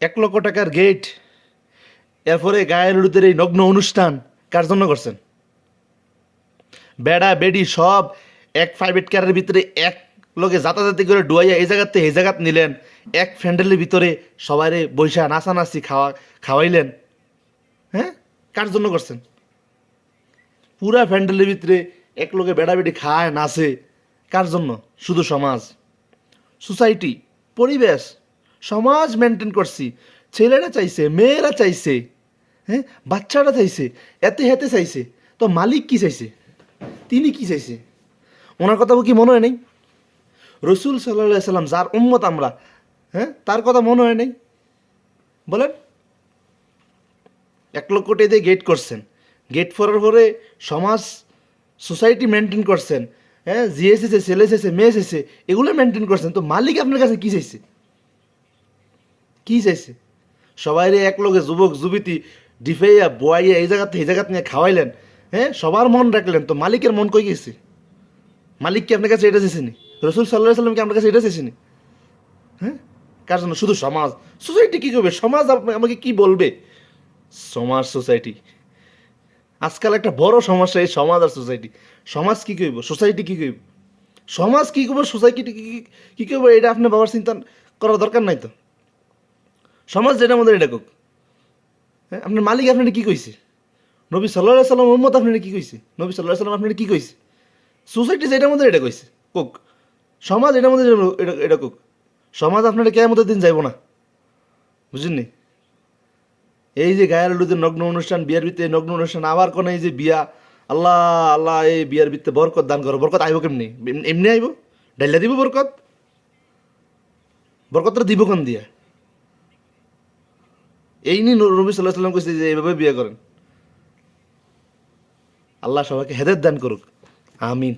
1 লক্ষ টাকার গেট, এরপরে গায়ের হলুদের এই নগ্ন অনুষ্ঠান কার জন্য করছেন? বেড়া বেডি সব এক প্রাইভেট কারের ভিতরে এক লগে যাতাযাতি করে ডুয়াইয়া এই জায়গাতে এই জায়গাত নিলেন, এক ফ্যান্ডেলের ভিতরে সবাইরে বৈশা নাচানাচি খাওয়াইলেন। হ্যাঁ, কার জন্য করছেন? পুরা ফ্যান্ডেলের ভিতরে এক লগে বেড়া বেডি খায় নাচে, কার জন্য? শুধু সমাজ, সোসাইটি, পরিবেশ, সমাজ মেনটেন করছি। ছেলেরা চাইছে, মেয়েরা চাইছে, হ্যাঁ, বাচ্চারা চাইছে, এতে হেতে চাইছে। তো মালিক কি চাইছে? তিনি কি চাইছে? ওনার কথা কি মনে হয় নেই? রসুল সাল্লাল্লাহু সাল্লাম যার উম্মত আমরা, হ্যাঁ, তার কথা মনে হয় নেই? বলেন। 1 লক্ষ টাকা দিয়ে গেট করছেন, গেট করার পরে সমাজ সোসাইটি মেনটেন করছেন, হ্যাঁ, জিএ এসেছে, ছেলে এসেছে, মেয়ে এসেছে, এগুলো মেনটেন করছেন। তো মালিক আপনার কাছে কি চাইছে? কি চাইছে? সবাইরে এক লগে যুবক যুবতী ডিফাইয়া বয়াইয়া এই জায়গাতে এই জায়গাতে নিয়ে খাওয়াইলেন, হ্যাঁ, সবার মন রাখলেন। তো মালিকের মন কই গেছে? মালিক কি আপনার কাছে এটা চেয়েছেনি? রসুল সাল্লাহ সাল্লাম কি আপনার কাছে এটা চেয়েছেনি? হ্যাঁ, কার জন্য? শুধু সমাজ, সোসাইটি কী করবে? সমাজ আমাকে কি বলবে? সমাজ, সোসাইটি, আজকাল একটা বড় সমস্যা এই সমাজ আর সোসাইটি। সমাজ কি কইব, সোসাইটি কি কইব? সমাজ কি করবো, সোসাইটি কি করবো, এটা আপনি বাবার চিন্তা করার দরকার নাই তো। সমাজ যেটা মধ্যে এটা কোক, হ্যাঁ, আপনার মালিক আপনার কি কইছে? নবী সাল্লাল্লাহু সাল্লাম মোহাম্মদ আপনার কি কইছে? নবী সাল্লাল্লাহু সাল্লাম আপনার কি কইছে? সোসাইটি যেটার মধ্যে এটা কইছে কোক, সমাজ এটার মধ্যে এটা কোক। সমাজ আপনারা কেয়ামতের দিন যাইব না, বুঝলেননি? এই যে গায়ের হলুদের নগ্ন অনুষ্ঠান, বিয়ার ভিত্তে নগ্ন অনুষ্ঠান, আবার কোন এই যে বিয়া, আল্লাহ আল্লাহ, এই বিয়ার ভিত্তে বরকত দান করো। বরকত আইব কেমনি? এমনি আইব? ডাইলা দিব বরকত? বরকতটা দিব কোন দিয়া? এই নিয়ে নবী সাল্লাল্লাহু সাল্লাম কইছে যে এইভাবে বিয়ে করেন। আল্লাহ সবাইকে হেদায়েত দান করুক, আমিন।